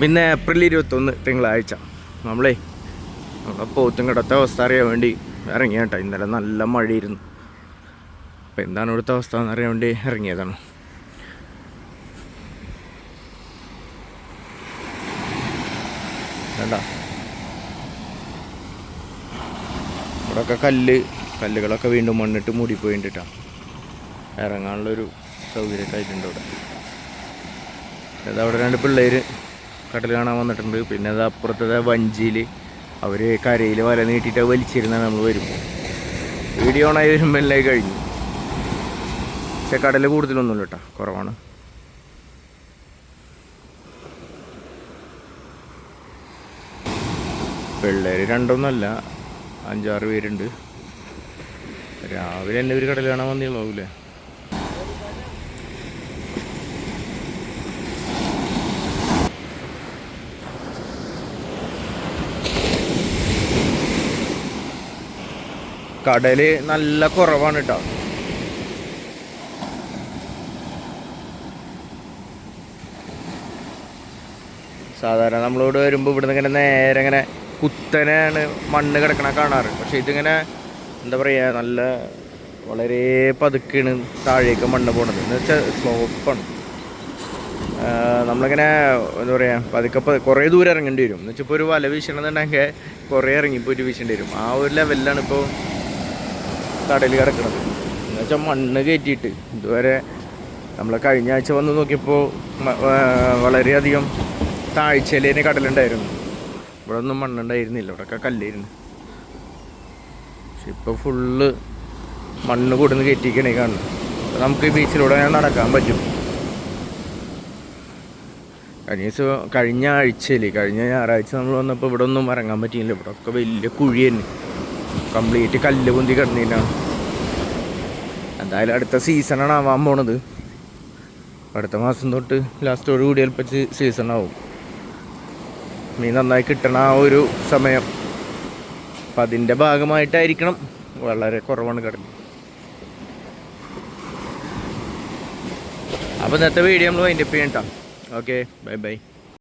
പിന്നെ ഏപ്രിൽ 21 തിങ്കളാഴ്ച നമ്മളെ നമ്മുടെ പോത്തുംകടത്തെ അവസ്ഥ അറിയാൻ വേണ്ടി ഇറങ്ങിയ കേട്ടോ. ഇന്നലെ നല്ല മഴയായിരുന്നു. അപ്പോൾ എന്താണ് ഇവിടുത്തെ അവസ്ഥ എന്നറിയാൻ വേണ്ടി ഇറങ്ങിയതാണ്. വേണ്ട ഇവിടെയൊക്കെ കല്ലുകളൊക്കെ വീണ്ടും മണ്ണിട്ട് മൂടിപ്പോയിട്ടാണ്. ഇറങ്ങാനുള്ളൊരു സൗകര്യമൊക്കെ ആയിട്ടുണ്ട് ഇവിടെ. അതവിടെ 2 പിള്ളേർ കടൽ കാണാൻ വന്നിട്ടുണ്ട്. പിന്നെ അത് അപ്പുറത്തെ വഞ്ചിയിൽ അവർ കരയിൽ വല നീട്ടിയിട്ട് വലിച്ചിരുന്നാൽ നമ്മൾ വരും. വീഡിയോ ഓണായി വരുമ്പോൾ എല്ലാം കഴിഞ്ഞു. പക്ഷെ കടൽ കൂടുതലൊന്നുമില്ല കേട്ടോ, കുറവാണ്. പിള്ളേർ 2 5-6 പേരുണ്ട്. രാവിലെ തന്നെ ഇവർ കടൽ കാണാൻ വന്നിട്ടുണ്ടാവൂലേ. കടൽ നല്ല കുറവാണ് കേട്ടോ. സാധാരണ നമ്മളോട് വരുമ്പോൾ ഇവിടുന്ന് ഇങ്ങനെ നേരെ ഇങ്ങനെ കുത്തനെയാണ് മണ്ണ് കിടക്കണ കാണാറ്. പക്ഷെ ഇതിങ്ങനെ എന്താ പറയുക, നല്ല വളരെ പതുക്കെയാണ് താഴേക്ക് മണ്ണ് പോണത്. എന്ന് വെച്ചാൽ സ്ലോപ്പാണ്. നമ്മളിങ്ങനെ എന്താ പറയുക, പതുക്കെ കുറേ ദൂരം ഇറങ്ങേണ്ടി വരും. എന്ന് വെച്ചാൽ ഇപ്പോൾ ഒരു വല വീശണമെന്നുണ്ടെങ്കിൽ കുറേ ഇറങ്ങിപ്പോയിട്ട് വീശേണ്ടി വരും. ആ ഒരു ലെവലിലാണ് ഇപ്പോൾ കടൽ കിടക്കുന്നത്. എന്ന് വെച്ചാൽ മണ്ണ് കയറ്റിയിട്ട് ഇതുവരെ നമ്മൾ കഴിഞ്ഞ ആഴ്ച വന്ന് നോക്കിയപ്പോൾ വളരെയധികം താഴ്ചയിലേന് കടലുണ്ടായിരുന്നു. ഇവിടെ ഒന്നും മണ്ണുണ്ടായിരുന്നില്ല, ഇവിടെയൊക്കെ കല്ലായിരുന്നു. പക്ഷെ ഇപ്പോൾ ഫുള്ള് മണ്ണ് കൊടുന്ന് കയറ്റിക്കണേ കാണുന്നു. അപ്പോൾ നമുക്ക് ഈ ബീച്ചിലൂടെ നടക്കാൻ പറ്റും. കഴിഞ്ഞ ഞായറാഴ്ച നമ്മൾ വന്നപ്പോൾ ഇവിടെ ഒന്നും ഇറങ്ങാൻ പറ്റിയില്ല. ഇവിടെ ഒക്കെ വലിയ കുഴി തന്നെ, കംപ്ലീറ്റ് കല്ല് പൊന്തി കിടന്നിട്ടാണ്. എന്തായാലും അടുത്ത സീസണാണ് ആവാൻ പോണത്. അടുത്ത മാസം തൊട്ട് ലാസ്റ്റോട് കൂടി ചിലപ്പോൾ സീസണാവും. മീൻ നന്നായി കിട്ടണ ആ ഒരു സമയം. അപ്പം അതിൻ്റെ ഭാഗമായിട്ടായിരിക്കണം വളരെ കുറവാണ് കടൽ. അപ്പോൾ ഇന്നത്തെ വീഡിയോ നമ്മൾ വൈൻഡപ്പ് ചെയ്യണം കേട്ടോ. Okay, by.